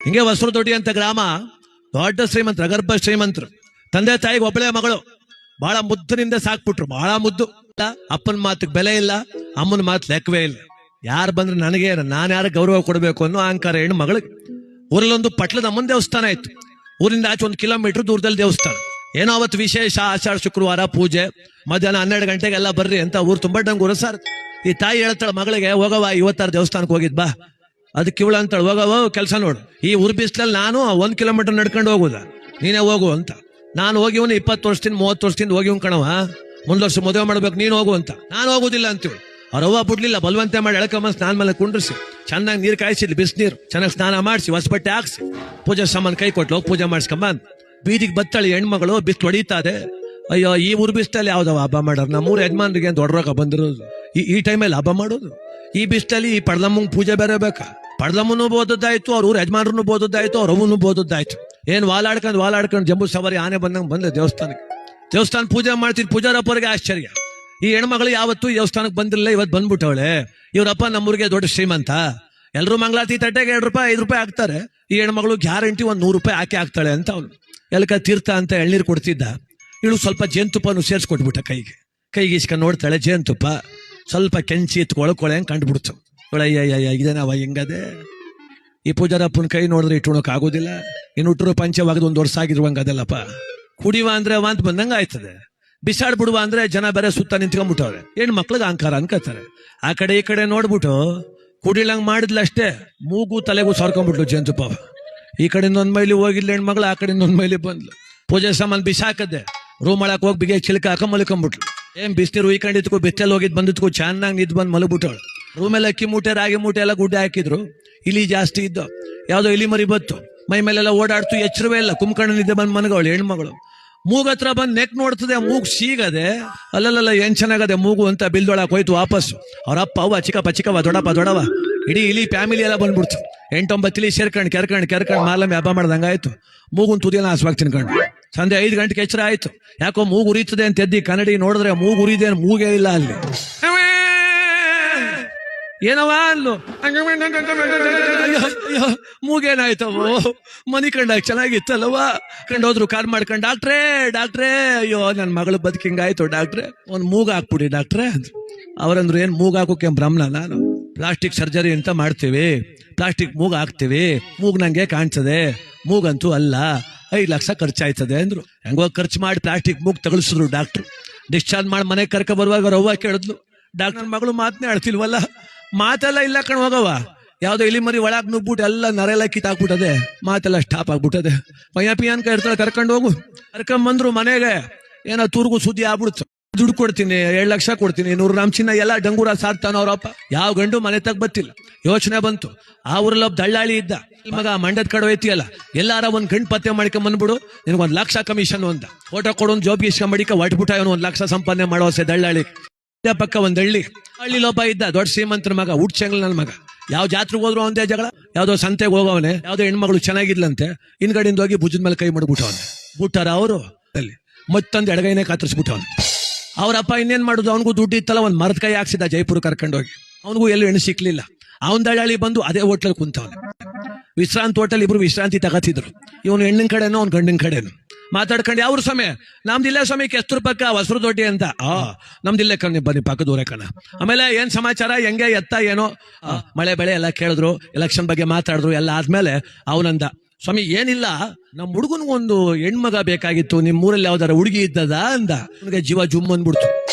ಹಿಂಗೆ ಹೊಸರದೊಡ್ಡಿ ಅಂತ ಗ್ರಾಮ, ದೊಡ್ಡ ಶ್ರೀಮಂತರ, ಗರ್ಭ ಶ್ರೀಮಂತರು. ತಂದೆ ತಾಯಿಗೆ ಒಬ್ಬಳೆ ಮಗಳು, ಬಹಳ ಮುದ್ದಿನಿಂದ ಸಾಕ್ಬಿಟ್ರು, ಬಹಳ ಮುದ್ದು. ಅಪ್ಪನ ಮಾತಿಗೆ ಬೆಲೆ ಇಲ್ಲ, ಅಮ್ಮನ ಮಾತು ಲೆಕ್ಕವೇ ಇಲ್ಲ. ಯಾರು ಬಂದ್ರೆ ನನಗೆ, ನಾನು ಯಾರ ಗೌರವ ಕೊಡಬೇಕು ಅನ್ನೋ ಅಹಂಕಾರ ಹೆಣ್ಣು ಮಗಳಿಗೆ. ಊರಲ್ಲೊಂದು ಪಟ್ಲದ ಅಮ್ಮನ ದೇವಸ್ಥಾನ ಇತ್ತು. ಊರಿಂದ ಆಚೆ 1 ಕಿಲೋಮೀಟರ್ ದೂರದಲ್ಲಿ ದೇವಸ್ಥಾನ. ಏನೋ ಅವತ್ತು ವಿಶೇಷ, ಆಷಾಢ ಶುಕ್ರವಾರ ಪೂಜೆ, ಮಧ್ಯಾಹ್ನ 12 ಗಂಟೆಗೆಲ್ಲ ಬರ್ರಿ ಅಂತ ಊರು ತುಂಬ ಡಂಗೂರ ಸಾರ್. ಈ ತಾಯಿ ಹೇಳ್ತಾಳೆ ಮಗಳಿಗೆ, ಹೋಗವ ಇವತ್ತಾರ ದೇವಸ್ಥಾನಕ್ಕೆ ಹೋಗಿದ್ ಬಾ. ಅದಕ್ಕೆ ಇವಳು ಅಂತಾಳೆ, ಹೋಗವ ಕೆಲಸ ನೋಡು, ಈ ಊರು ಬಿಸ್ಲಲ್ಲಿ ನಾನು 1 ಕಿಲೋಮೀಟರ್ ನಡ್ಕೊಂಡು ಹೋಗುದ, ನೀನೇ ಹೋಗು ಅಂತ. ನಾನು ಹೋಗಿವನು 20 ವರ್ಷದಿಂದ 30 ವರ್ಷದಿಂದ ಹೋಗಿವ್ ಕಣವ, ಮುಂದ್ ವರ್ಷ ಮದುವೆ ಮಾಡ್ಬೇಕು, ನೀನು ಹೋಗು ಅಂತ. ನಾನು ಹೋಗುದಿಲ್ಲ ಅಂತೀವಿ. ಅವ್ರವ್ವ ಬಿಡ್ಲಿಲ್ಲ, ಬಲವಂತೆ ಮಾಡಿ ಎಳ್ಕೊಂಬ ಸ್ನಾನ ಮೇಲೆ ಕುಂಡ್ರಿಸಿ, ಚೆನ್ನಾಗಿ ನೀರು ಕಾಯಿಸಿದ್ಲಿ, ಬಿಸಿನೀರು ಚೆನ್ನಾಗಿ ಸ್ನಾನ ಮಾಡಿಸಿ, ಹೊಸ ಬಟ್ಟೆ ಹಾಕ್ಸಿ, ಪೂಜೆ ಸಾಮಾನು ಕೈ ಕೊಟ್ಲು, ಹೋಗಿ ಪೂಜೆ ಮಾಡಿಸ್ಕೊಂಬ ಅಂತ. ಬೀದಿಗೆ ಬತ್ತಾಳಿ ಹೆಣ್ಮಗಳು, ಬಿಸ್ಲು ಹೊಡಿತಾದೆ. ಅಯ್ಯೋ, ಈ ಊರು ಬಿಸ್ತಲ್ಲಿ ಯಾವ್ದವ ಹಬ್ಬ ಮಾಡೋರು? ನಮ್ಮೂರು ಯಜಮಾನ್ರಿಗೆ ದೊಡ್ಡ ರೋಗ ಬಂದಿರೋದು ಈ ಟೈಮಲ್ಲಿ ಹಬ್ಬ ಮಾಡೋದು. ಈ ಬಿಸ್ತಲ್ಲಿ ಈ ಪಡ್ಲಮ್ಮಂಗ್ ಪೂಜೆ ಬೇರೆ ಬೇಕಾ? ಪಡ್ಲಮ್ಮನು ಬೋದದ್ದಾಯ್ತು, ಅವ್ರ ಊರು ಯಜಮಾನ್ರನ್ನು ಬೋದದ್ದಾಯ್ತು, ಅವ್ರ ಅವನು ಬೋದದ್ದಾಯ್ತು. ಏನ್ ವಾಲಾಡ್ಕೊಂಡು ಜಂಬೂ ಸವಾರಿ ಆನೆ ಬಂದಂಗೆ ಬಂದೆ ದೇವಸ್ಥಾನಕ್ಕೆ. ದೇವಸ್ಥಾನ ಪೂಜೆ ಮಾಡ್ತಿದ್ ಪೂಜಾರಪ್ಪರಿಗೆ ಆಶ್ಚರ್ಯ, ಈ ಹೆಣ್ಮಗಳು ಯಾವತ್ತೂ ದೇವಸ್ಥಾನಕ್ಕೆ ಬಂದಿರಲಿಲ್ಲ, ಇವತ್ತು ಬಂದ್ಬಿಟ್ಟವಳೆ. ಇವ್ರಪ್ಪ ನಮ್ಮೂರಿಗೆ ದೊಡ್ಡ ಶ್ರೀಮಂತ, ಎಲ್ರು ಮಂಗಳಾರತಿ ತಟ್ಟೆಗೆ 2 ರೂಪಾಯಿ 5 ರೂಪಾಯಿ ಹಾಕ್ತಾರೆ, ಈ ಹೆಣ್ಮಗಳು ಗ್ಯಾರಂಟಿ 100 ರೂಪಾಯಿ ಹಾಕಿ ಹಾಕ್ತಾಳೆ ಅಂತ ಅವನು. ಎಲ್ಕ ತೀರ್ಥ ಅಂತ ಎಳ್ನೀರು ಕೊಡ್ತಿದ್ದ. ಇವಳು ಸ್ವಲ್ಪ ಜೇನುತುಪ್ಪನು ಸೇರಿಸ್ಕೊಟ್ಬಿಟ್ಟ ಕೈಗೆ ಇಸ್ಕೊಂಡು ನೋಡ್ತಾಳೆ, ಜೇನುತುಪ್ಪ ಸ್ವಲ್ಪ ಕೆಂಚಿ ಒಳಕೊಳೆ ಹಂಗೆ ಕಂಡುಬಿಡ್ತು. ಇವಳಯ್ಯ ಇದೇನವ ಹಿಂಗದೆ, ಈ ಪೂಜಾರಪ್ಪನ ಕೈ ನೋಡಿದ್ರೆ ಇಟ್ಟುಣಕ್ ಆಗೋದಿಲ್ಲ, ಇನ್ನು ಹುಟ್ಟರು ಪಂಚವಾಗದು 1 ವರ್ಷ ಆಗಿರುವಂಗ ಅದಲ್ಲಪ್ಪ. ಕುಡಿವ ಅಂದ್ರೆ ವಾಂತ ಬಂದಂಗ ಆಯ್ತದೆ, ಬಿಸಾಡ್ಬಿಡುವ ಅಂದ್ರೆ ಜನ ಬೇರೆ ಸುತ್ತ ನಿಂತ್ಕೊಂಡ್ಬಿಟ್ಟವ್ರೆ. ಹೆಣ್ಣು ಮಕ್ಳಿಗೆ ಅಹಂಕಾರ ಅನ್ಕೋತಾರೆ. ಆ ಕಡೆ ಈ ಕಡೆ ನೋಡ್ಬಿಟ್ಟು ಕುಡಿಲಂಗ್ ಮಾಡಿದ್ಲ ಅಷ್ಟೇ, ಮೂಗು ತಲೆಗೂ ಸರ್ಕೊಂಡ್ಬಿಟ್ಲು ಜೇನುತುಪ್ಪ. ಈ ಕಡೆಯಿಂದ 1 ಮೈಲಿ ಹೋಗಿದ್ಲ ಹೆಣ್ಮಗಳು, ಆ ಕಡೆಯಿಂದ 1 ಮೈಲಿ ಬಂದ್ಲು. ಪೂಜೆ ಸಾಮಾನು ಬಿಸಾಕದ್ದೆ, ರೂಮ್ ಒಳಕ್ ಹೋಗಿ ಬಿಗೆ ಚಿಲ್ಕ ಹಾಕ ಮಲ್ಕೊಂಡ್ಬಿಟ್ಲು. ಏನ್ ಬಿಸಿನೀರು ಉಯ್ಕೊಂಡಿದ್ಕು, ಬಿತ್ತಲ್ಲಿ ಹೋಗಿದ್ ಬಂದಿದ್ಕು ಚೆನ್ನಾಗಿ ನಿಂತು ಬಂದು ಮಲಗ್ಬಿಟ್ಟವಳು. ರೂಮಲ್ಲಿ ಅಕ್ಕಿ ಮೂಟೆ ರಾಗಿ ಮೂಟೆ ಎಲ್ಲ ಗುಡ್ಡೆ ಹಾಕಿದ್ರು. ಇಲಿ ಜಾಸ್ತಿ ಇದ್ದು, ಯಾವ್ದೋ ಇಲಿ ಮರಿ ಬತ್ತು, ಮೈ ಮೇಲೆಲ್ಲ ಓಡಾಡ್ತು, ಎಚ್ಚರವೇ ಇಲ್ಲ. ಕುಂಕಣ್ಣನಿದ್ದೆ ಬಂದು ಮನಗವಳು ಹೆಣ್ಮಗಳು. ಮೂಗತ್ರ ಬಂದು ನೆಕ್ ನೋಡ್ತದೆ, ಮೂಗು ಸೀಗದೆ, ಅಲ್ಲಲ್ಲ ಏನ್ ಚೆನ್ನಾಗದೆ ಮೂಗು ಅಂತ ಬಿಲ್ದೊಳಕ್ ಹೋಯ್ತು ವಾಪಸ್ಸು. ಅವ್ರಪ್ಪ ಅವ್ವ ಚಿಕ್ಕವ ದೊಡ್ಡವ ಇಡೀ ಇಲಿ ಫ್ಯಾಮಿಲಿ ಎಲ್ಲ ಬಂದ್ಬಿಡ್ತು. 8-9 ಇಲಿ ಕೆರ್ಕಂಡ್ ಮಾಲಮ್ಮಿ ಹಬ್ಬ ಮಾಡ್ದಂಗಾಯ್ತು. ಮೂಗುನ್ ತುದಿಯಲ್ಲ ಹಾಸ್ವಾಗಿ ತಿನ್ಕೊಂಡು ಸಂಜೆ 5 ಗಂಟೆಗೆ ಎಚ್ಚರ ಆಯ್ತು. ಯಾಕೋ ಮೂಗು ಉರಿತದೆ ಅಂತ ಎದ್ದಿ ಕನ್ನಡಿ ನೋಡಿದ್ರೆ ಮೂಗು ಉರಿದೆ, ಮೂಗೇ ಇಲ್ಲ ಅಲ್ಲಿ. ಏನವ ಅಲ್ಲು, ಅಯ್ಯೋ ಮೂಗೇನಾಯ್ತವೋ, ಮನಿ ಕಂಡಾಗ ಚೆನ್ನಾಗಿತ್ತಲ್ವ. ಕಂಡೋದ್ರು ಕಾರ್ ಮಾಡ್ಕೊಂಡು, ಡಾಕ್ಟ್ರೇ ಅಯ್ಯೋ ನನ್ನ ಮಗಳು ಬದುಕಿಂಗಾಯ್ತು ಡಾಕ್ಟ್ರೆ, ಒಂದು ಮೂಗು ಹಾಕ್ಬಿಡಿ ಡಾಕ್ಟ್ರೆ ಅಂದ್ರು. ಅವರಂದ್ರು ಏನ್ ಮೂಗು ಹಾಕೋಕೆ ಬ್ರಹ್ಮಣ, ನಾನು ಪ್ಲಾಸ್ಟಿಕ್ ಸರ್ಜರಿ ಅಂತ ಮಾಡ್ತೀವಿ, ಪ್ಲಾಸ್ಟಿಕ್ ಮೂಗು ಹಾಕ್ತಿವಿ, ಮೂಗು ನಂಗೆ ಕಾಣ್ತದೆ, ಮೂಗಂತೂ ಅಲ್ಲ, 5 ಲಕ್ಷ ಖರ್ಚಾಯ್ತದೆ ಅಂದ್ರು. ಹೆಂಗೋ ಖರ್ಚು ಮಾಡಿ ಪ್ಲಾಸ್ಟಿಕ್ ಮೂಗು ತಗಲಿಸಿದ್ರು ಡಾಕ್ಟ್ರು. ಡಿಸ್ಚಾರ್ಜ್ ಮಾಡಿ ಮನೆಗೆ ಕರ್ಕ ಬರುವಾಗ ಅವ್ವ ಕೇಳಿದ್ಲು, ಡಾಕ್ಟರ್ ನನ್ನ ಮಗಳು ಮಾತನ್ನೇ ಆಡ್ತಿಲ್ವಲ್ಲ. ಮಾತೆಲ್ಲ ಇಲ್ಲ ಕಣ್ ಹೋಗವ, ಯಾವ್ದೋ ಇಲಿ ಮರಿ ಒಳಗ್ ನುಗ್ಬಿಟ್ಟು ಎಲ್ಲ ನರೆಲ್ಲ ಕಿತ್ತಾಕ್ಬಿಟ್ಟದೆ, ಮಾತೆಲ್ಲ ಸ್ಟಾಪ್ ಆಗ್ಬಿಟ್ಟದೆ. ಪಯ್ಯಪಿಯನ್ಕ ಇರ್ತಾಳೆ, ಕರ್ಕೊಂಡು ಹೋಗು. ಕರ್ಕೊಂಬಂದ್ರು ಮನೆಗೆ, ಏನೋ ತೂರ್ಗು ಸುದ್ದಿ ಆಗ್ಬಿಡ್ತು. ದುಡ್ಡು ಕೊಡ್ತೀನಿ, 7 ಲಕ್ಷ ಕೊಡ್ತೀನಿ, 100 ಗ್ರಾಮ್ ಚಿನ್ನ ಎಲ್ಲ ಡಂಗೂರ ಸಾರ್ತಾನ ಅವ್ರಪ್ಪ. ಯಾವ ಗಂಡು ಮನೆ ತಗ ಬತ್ತಿಲ್ಲ. ಯೋಚನೆ ಬಂತು, ಆ ಊರಲ್ಲಿ ಒಬ್ಬ ದಳ್ಳಾಳಿ ಇದ್ದ, ಮಗ ಮಂಡ್ಯದ ಕಡೆ ಹೋಯ್ತಿಯಲ್ಲ, ಎಲ್ಲಾರ ಒಂದ್ ಗಂಡು ಪತ್ತೆ ಮಾಡ್ಕೊಂಡ್ ಬಂದ್ಬಿಡು, ನಿನಗೆ 1 ಲಕ್ಷ ಕಮಿಷನ್ ಅಂತ ಫೋಟೋ ಕೊಡು, ಜಾಬ್ ಇಸ್ಕೊಂಬಡಿಕ ಹೊಟ್ಬಿಟ್ಟ, ಇವನು 1 ಲಕ್ಷ ಸಂಪಾದನೆ ಮಾಡೋಸೆ ದಳ್ಳಾಳಿ. ಪಕ್ಕ ಒಂದ್ ಹಳ್ಳಿ ಲೋಪ ಇದ್ದ, ದೊಡ್ಡ ಶ್ರೀಮಂತರ ಮಗ, ಉಡ್ಚಂಗ್ಲ ನನ್ನ ಮಗ. ಯಾವ ಜಾತ್ರೆಗೆ ಹೋದ್ರು ಒಂದೇ ಜಗಳ. ಯಾವ್ದೋ ಸಂತೆಗೆ ಹೋಗವನೆ, ಯಾವ್ದೋ ಹೆಣ್ಮಗಳು ಚೆನ್ನಾಗಿದ್ಲಂತೆ, ಹಿಂದ್ಗಡೆಯಿಂದ ಹೋಗಿ ಭುಜದ ಮೇಲೆ ಕೈ ಮಾಡ್ಬಿಟ್ಟವನೆ. ಬಿಟ್ಟಾರ ಅವರು ಅಲ್ಲಿ ಮತ್ತೊಂದು ಎಡಗೈನೇ ಕಾತರಿಸ್ಬಿಟ್ಟವನು. ಅವ್ರಪ್ಪ ಇನ್ನೇನ್ ಮಾಡುದು, ಅವನಿಗೂ ದುಡ್ಡು ಇತ್ತಲ್ಲ, ಒಂದ್ ಮರದ ಕೈ ಹಾಕ್ಸಿದ ಜೈಪುರ ಕರ್ಕೊಂಡೋಗಿ. ಅವನಿಗೂ ಎಲ್ಲೂ ಹೆಣ್ಣು ಸಿಕ್ಲಿಲ್ಲ. ಅವನ್ ದಳ್ಳಾಳಿ ಬಂದು ಅದೇ ಹೋಟ್ಲಲ್ಲಿ ಕುಂತವನೆ. ವಿಶ್ರಾಂತಿ ಹೋಟೆಲ್, ಇಬ್ರು ವಿಶ್ರಾಂತಿ ತಗತಿದ್ರು. ಇವನು ಹೆಣ್ಣಿನ ಕಡೆನೋ ಅವ್ನ ಗಂಡಿನ ಕಡೆನು ಮಾತಾಡ್ಕೊಂಡು, ಯಾವ ಸ್ವಾಮಿ? ನಮ್ದಿಲ್ಲ ಸ್ವಾಮಿ, ಕೆಸ್ತೂರ್ ಪಕ್ಕ ಹೊಸರು ದೊಡ್ಡಿ ಅಂತ. ನಮ್ದಿಲ್ಲ ಕಣ್, ಬನ್ನಿ ಪಕ್ಕದ ಊರೇ ಕಣ. ಆಮೇಲೆ ಏನ್ ಸಮಾಚಾರ, ಹೆಂಗೆ ಎತ್ತ ಏನೋ, ಮಳೆ ಬೆಳೆ ಎಲ್ಲ ಕೇಳಿದ್ರು, ಎಲೆಕ್ಷನ್ ಬಗ್ಗೆ ಮಾತಾಡಿದ್ರು. ಎಲ್ಲ ಆದ್ಮೇಲೆ ಅವನಂದ, ಸ್ವಾಮಿ ಏನಿಲ್ಲ, ನಮ್ ಹುಡುಗನ್ಗೊಂದು ಹೆಣ್ಮಗ ಬೇಕಾಗಿತ್ತು, ನಿಮ್ಮೂರಲ್ಲಿ ಯಾವ್ದಾರ ಹುಡುಗಿ ಇದ್ದದ ಅಂದ. ಅವನಿಗೆ ಜೀವ ಜುಮ್ ಅಂದ್ಬಿಡ್ತು.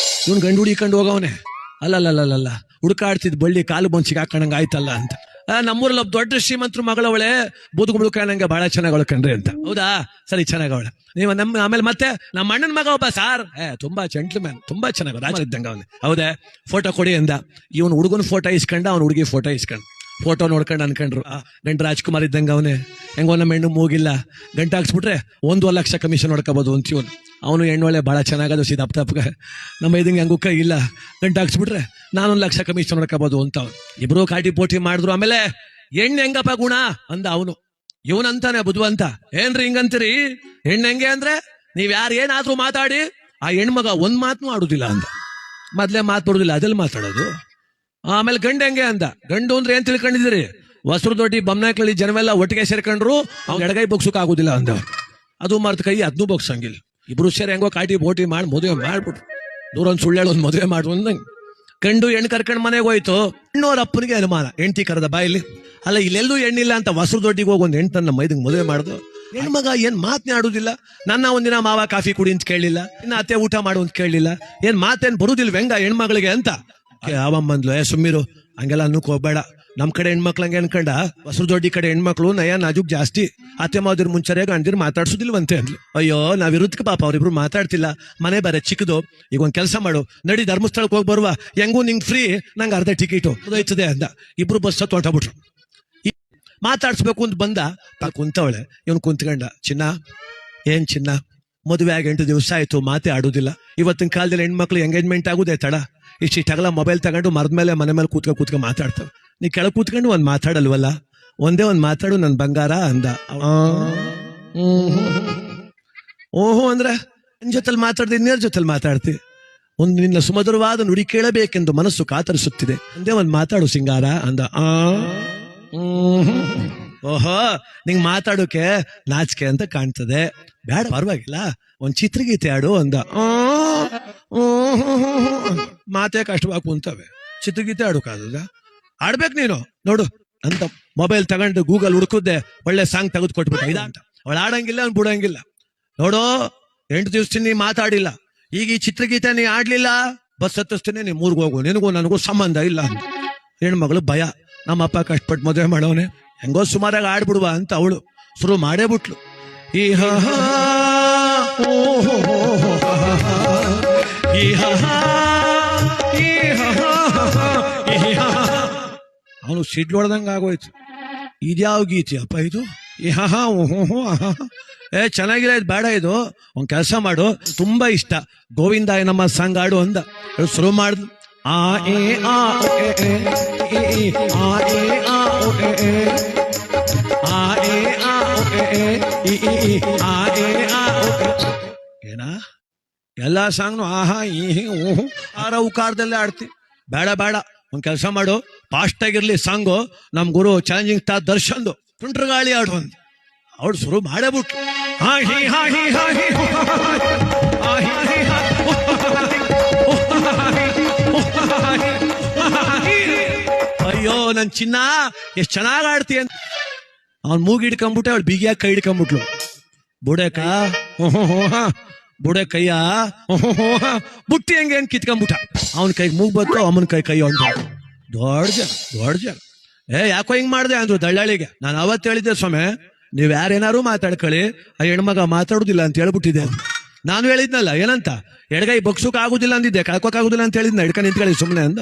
ಇವನ್ ಗಂಡು ಹುಡಿಕೊಂಡು ಹೋಗವನೆ, ಅಲ್ಲಲ್ಲ ಹುಡುಕಾಡ್ತಿದ್ ಬಳ್ಳಿ ಕಾಲು ಬಂದು ಸಿಗಾಕಣಂಗ ಆಯ್ತಲ್ಲ ಅಂತ. ನಮ್ಮೂರಲ್ಲಿ ಒಬ್ಬ ದೊಡ್ಡ ಶ್ರೀಮಂತರು ಮಗಳವಳೆ, ಬೂದುಗುಳುಕಂಡಂಗೆ ಬಹಳ ಚೆನ್ನಾಗಿ ಕಂಡ್ರಿ ಅಂತ. ಹೌದಾ, ಸರಿ ಚೆನ್ನಾಗವಳೆ. ನೀವು ಆಮೇಲೆ ಮತ್ತೆ ನಮ್ಮ ಅಣ್ಣನ ಮಗ ಒಬ್ಬ ಸಾರ್, ತುಂಬಾ ಜೆಂಟ್ಲ್ಮ್ಯಾನ್, ತುಂಬಾ ಚೆನ್ನಾಗ ರಾಜ ಇದ್ದಂಗ ಅವನು. ಹೌದಾ, ಫೋಟೋ ಕೊಡಿ ಅಂದ. ಇವನು ಹುಡುಗನ ಫೋಟೋ ಇಸ್ಕೊಂಡ, ಅವ್ನ ಹುಡುಗಿ ಫೋಟೋ ಇಸ್ಕೊಂಡ್. ಫೋಟೋ ನೋಡ್ಕೊಂಡು ಅನ್ಕೊಂಡ್ರು, ಗಂಟು ರಾಜ್ಕುಮಾರ್ ಇದ್ದಂಗ ಅವನೇ. ಹೆಂಗೋ ನಮ್ಮ ಹೆಣ್ಣು ಮೂಗಿಲ್ಲ, ಗಂಟು ಹಾಕ್ಸ್ಬಿಟ್ರೆ 1 ಲಕ್ಷ ಕಮಿಷನ್ ಹೊಡ್ಕೋಬಹುದು ಅಂತ ಇವನು. ಅವನು ಹೆಣ್ಣೊಳ್ಳೆ ಬಹಳ ಚೆನ್ನಾಗದು, ದಪ್ಪ ದಪ್ಪಗೆ. ನಮ್ಮ ಇದಂಗೆ ಹಂಗೂ ಕೈ ಇಲ್ಲ, ಗಂಟು ಹಾಕ್ಸ್ಬಿಟ್ರೆ 1 ಲಕ್ಷ ಕಮಿಷನ್ ಹೊಡ್ಕೋಬಹುದು ಅಂತ ಅವನು. ಇಬ್ರು ಕಾಟಿ ಪೋಟಿ ಮಾಡಿದ್ರು. ಆಮೇಲೆ ಹೆಣ್ಣು ಹೆಂಗಪ್ಪ ಗುಣ ಅಂದ ಅವನು. ಇವನಂತಾನೆ ಬುದ್ಧಿವಂತ, ಏನ್ರಿ ಹಿಂಗಂತೀರಿ, ಹೆಣ್ಣು ಹೆಂಗೆ ಅಂದ್ರೆ ನೀವ್ ಯಾರು ಏನಾದ್ರೂ ಮಾತಾಡಿ, ಆ ಹೆಣ್ಮಗ ಒಂದ್ ಮಾತನ್ನು ಆಡುದಿಲ್ಲ ಅಂದ. ಮೊದ್ಲೇ ಮಾತು ಬರುದಿಲ್ಲ, ಅದಲ್ಲಿ ಮಾತಾಡೋದು. ಆಮೇಲೆ ಗಂಡು ಹೆಂಗೆ ಅಂದ. ಗಂಡು ಅಂದ್ರೆ ಏನ್ ತಿಳ್ಕೊಂಡಿದ್ದೀರಿ, ಹೊಸರು ದೊಡ್ಡಿ ಬೊಮ್ಮನಾಯ್ಕಲ್ಲಿ ಜನವೆಲ್ಲ ಒಟ್ಟಿಗೆ ಸೇರ್ಕೊಂಡ್ರು ಅವ್ನ ಎಡಗೈ ಬಗ್ಸಕ್ ಆಗುದಿಲ್ಲ ಅಂದ. ಅದು ಮರ್ತ ಕೈ ಅದನ್ನೂ ಬಗ್ಸಂಗಿಲ್ಲ. ಇಬ್ರು ಸೇರಿ ಹೆಂಗೋ ಕಾಟಿ ಬೋಟಿ ಮಾಡಿ ಮದುವೆ ಮಾಡ್ಬಿಟ್ರು. ದೂರೊಂದು ಸುಳ್ಳು ಒಂದು ಮದುವೆ ಮಾಡುವ ಅಂದಂಗೆ ಕಂಡು ಹೆಣ್ಣು ಕರ್ಕೊಂಡು ಮನೆಗೆ ಹೋಯ್ತು. ಹೆಣ್ಣೋರ ಅಪ್ಪನಿಗೆ ಅನುಮಾನ, ಹೆಂಡತಿ ಕರೆದ ಬಾಯಲ್ಲಿ, ಅಲ್ಲ ಇಲ್ಲೆಲ್ಲೂ ಹೆಣ್ಣಿಲ್ಲ ಅಂತ ಹೊಸರು ದೊಡ್ಡಿಗೆ ಹೋಗಿ ಒಂದು ಹೆಣ್ಣು ತನ್ನ ಮೈದಂಗೆ ಮದುವೆ ಮಾಡ್ದು. ಹೆಣ್ಮಗ ಏನ್ ಮಾತನೇ ಆಡುದಿಲ್ಲ. ನನ್ನ ಒಂದಿನ ಮಾವ ಕಾಫಿ ಕುಡಿ ಅಂತ ಕೇಳಲಿಲ್ಲ, ಇನ್ನ ಅತ್ತೆ ಊಟ ಮಾಡು ಅಂತ ಕೇಳಲಿಲ್ಲ. ಏನ್ ಮಾತೇನ್ ಬರುದಿಲ್ವ ಹೆಂಗ ಹೆಣ್ಮಗಳಿಗೆ ಅಂತ ಅವಮ್ಮಂದ್ಲು, ಸುಮ್ಮಿರು ಹಂಗೆಲ್ಲ ಅನ್ನಕ್ ಹೋಗ್ಬೇಡ. ನಮ್ ಕಡೆ ಹೆಣ್ಮಕ್ಳು ಹಂಗೆ ಅನ್ಕೊಂಡ, ಹೊಸರು ದೊಡ್ಡಿ ಕಡೆ ಹೆಣ್ಮಕ್ಳು ನಯ ನಾಜುಕ್ ಜಾಸ್ತಿ, ಅತ್ತೆ ಮಾವ್ದಿರ್ ಮುಂಚೆ ಗಂಡಿರ್ ಮಾತಾಡ್ಸುದಿಲ್ವಂತೆ ಅಂದ್ಲು. ಅಯ್ಯೋ ನಾವ್ ಇರುತ್ತಕ್ಕೆ ಪಾಪ ಅವ್ರಿಬ್ರು ಮಾತಾಡ್ತಿಲ್ಲ, ಮನೆ ಬೇರೆ ಚಿಕ್ಕದು, ಈಗ ಒಂದ್ ಕೆಲಸ ಮಾಡು, ನಡಿ ಧರ್ಮಸ್ಥಳಕ್ಕೆ ಹೋಗಿ ಬರುವ, ಹೆಂಗೂ ನಿಂಗ್ ಫ್ರೀ, ನಂಗೆ ಅರ್ಧ ಟಿಕೆಟು ಹೋಯ್ತದೆ ಅಂದ. ಇಬ್ರು ಬಸ್ ಹತ್ತು ಹೊರಟಬಿಟ್ರು. ಮಾತಾಡ್ಸ್ಬೇಕು ಅಂತ ಬಂದ, ಕುಂತವಳೆ. ಇವನು ಕುಂತ್ಕೊಂಡ, ಚಿನ್ನ ಏನ್ ಚಿನ್ನ, ಮದುವೆ ಆಗಿ 8 ದಿವಸ ಆಯ್ತು, ಮಾತೇ ಆಡುದಿಲ್ಲ. ಇವತ್ತಿನ ಕಾಲದಲ್ಲಿ ಹೆಣ್ಮಕ್ಳು ಎಂಗೇಜ್ಮೆಂಟ್ ಆಗುದೇ ತಡ. ಇಷ್ಟಿಷ್ಟಗಲ ಮೊಬೈಲ್ ತಗೊಂಡು ಮರದ ಮೇಲೆ ಮನೆ ಮೇಲೆ ಕೂತ್ಕೊಂಡು ಮಾತಾಡ್ತಾವ. ನೀ ಕೆಳಗೆ ಕೂತ್ಕೊಂಡು ಒಂದ್ ಮಾತಾಡಲ್ವಲ್ಲ, ಒಂದೇ ಒಂದ್ ಮಾತಾಡು ನನ್ ಬಂಗಾರ ಅಂದ. ಓಹೋ ಅಂದ್ರೆ ನಿನ್ ಜೊತೆಲಿ ಮಾತಾಡ್ದೆ ಇನ್ನೇರ್ ಜೊತೆಲಿ ಮಾತಾಡ್ತಿ, ಒಂದು ನಿನ್ನ ಸುಮಧುರವಾದ ನುಡಿ ಕೇಳಬೇಕೆಂದು ಮನಸ್ಸು ಕಾತರಿಸುತ್ತಿದೆ, ಒಂದೇ ಒಂದ್ ಮಾತಾಡು ಸಿಂಗಾರ ಅಂದ. ಓಹೋ ನಿಂಗ್ ಮಾತಾಡೋಕೆ ನಾಚಿಕೆ ಅಂತ ಕಾಣ್ತದೆ, ಬೇಡ ಪರವಾಗಿಲ್ಲ, ಒಂದ್ ಚಿತ್ರಗೀತೆ ಆಡು ಅಂದ. ಮಾತೇ ಕಷ್ಟವಾಗಿ ಕುಂತವೆ, ಚಿತ್ರಗೀತೆ ಆಡೋಕಾದ? ಆಡ್ಬೇಕು ನೀನು ನೋಡು ಅಂತ ಮೊಬೈಲ್ ತಗೊಂಡು ಗೂಗಲ್ ಹುಡುಕುದ್ದೆ, ಒಳ್ಳೆ ಸಾಂಗ್ ತೆಗೆದು ಕೊಟ್ಬಿಟ್ಟ ಇದ ಅಂತ. ಅವಳು ಆಡಂಗಿಲ್ಲ, ಅವ್ನು ಬಿಡಂಗಿಲ್ಲ. ನೋಡು 8 ದಿವಸ ನೀ ಮಾತಾಡಿಲ್ಲ, ಈಗ ಈ ಚಿತ್ರಗೀತೆ ನೀ ಆಡ್ಲಿಲ್ಲ, ಬಸ್ ಹತ್ತಿಸ್ತೀನಿ, ನೀ ಮೂರ್ಗೆ ಹೋಗು, ನಿನಗೂ ನನಗೂ ಸಂಬಂಧ ಇಲ್ಲ ಅಂತ. ಹೆಣ್ಮಗಳು ಭಯ, ನಮ್ಮಪ್ಪ ಕಷ್ಟಪಟ್ಟು ಮದುವೆ ಮಾಡೋನೆ, ಹೆಂಗೋ ಸುಮಾರಾಗಿ ಆಡ್ಬಿಡುವ ಅಂತ ಅವಳು ಶುರು ಮಾಡೇ ಬಿಟ್ಲು. ಈ ಅವನು ಸಿಡ್ಲು ಹೊಡೆದಂಗ ಆಗೋಯ್ತು. ಇದ್ಯಾವ ಗೀತೆ ಅಪ್ಪ ಇದು? ಚೆನ್ನಾಗಿಲ್ಲ, ಇದು ಬೇಡ, ಇದು ಒಂದ್ ಕೆಲಸ ಮಾಡು, ತುಂಬಾ ಇಷ್ಟ ಗೋವಿಂದಾಯ ನಮ್ಮ ಸಾಂಗ್ ಆಡು ಅಂದ. ಶುರು ಮಾಡಿದ್ಲು. ಆ ಎ ಆ ಎ ಎ ಆ ಎ ಆ ಎ ಎ ಆ ಎ ಆ ಎ ಎ ಆ ಎ ಆ ಏನ ಎಲ್ಲಾ ಸಾಂಗ್ನು ಆಹಾ ಈ ಊಹು ಆರ ಉಕಾರದಲ್ಲೇ ಆಡ್ತಿ. ಬೇಡ ಬೇಡ, ಒಂದ್ ಕೆಲಸ ಮಾಡು, ಫಾಸ್ಟ್ ಆಗಿರ್ಲಿ ಸಾಂಗು, ನಮ್ ಗುರು ಚಾಲೆಂಜಿಂಗ್ ಸ್ಟಾರ್ ದರ್ಶನ್ದು ತುಂಟ್ರಗಾಳಿ ಆಡು ಅಂದ್. ಅವಳು ಶುರು ಮಾಡೇ ಬಿಟ್ಲು. ಅಯ್ಯೋ ನನ್ ಚಿನ್ನ ಎಷ್ಟ್ ಚೆನ್ನಾಗ್ ಆಡ್ತಿ ಅಂತ ಅವ್ನ್ ಮೂಗಿ ಹಿಡ್ಕೊಂಡ್ಬಿಟ್ಟೆ, ಅವಳು ಬಿಗಿಯಾಗಿ ಕೈ ಹಿಡ್ಕೊಂಡ್ಬಿಟ್ಲು. ಬುಡಕ ಬುಡೆ ಕೈಯ ಬುಟ್ಟಿ ಹೆಂಗೆ ಹೆಂಗ್ ಕಿತ್ಕೊಂಡ್ಬಿಟ್ಟ. ಅವನ್ ಕೈಗೆ ಮೂಗ್ ಬತ್ತು, ಅಮ್ಮನ ಕೈ ಹೊಂಟ. ದೊಡ್ಡ ಜನ ಯಾಕೋ ಹಿಂಗ್ ಮಾಡ್ದೆ ಅಂದ್ರು ದಳ್ಳಾಳಿಗೆ. ನಾನು ಅವತ್ತು ಹೇಳಿದ್ದೆ, ಸ್ವಾಮಿ ನೀವ್ ಯಾರೇನಾರು ಮಾತಾಡ್ಕೊಳ್ಳಿ, ಆ ಹೆಣ್ಮಗ ಮಾತಾಡುದಿಲ್ಲ ಅಂತ ಹೇಳ್ಬಿಟ್ಟಿದೆ. ನಾನು ಹೇಳಿದ್ನಲ್ಲ ಏನಂತ, ಎಡಗೈ ಬಗ್ಸೋಕ್ ಆಗುದಿಲ್ಲ ಅಂದಿದ್ದೆ, ಕಳ್ಕೊಕ್ ಆಗುದಿಲ್ಲ ಅಂತ ಹೇಳಿದ್ನ, ಹಿಡ್ಕೊಂಡು ನಿಂತ್ಕೊಳ್ಳಿ ಸುಮ್ಮನೆ ಅಂದ.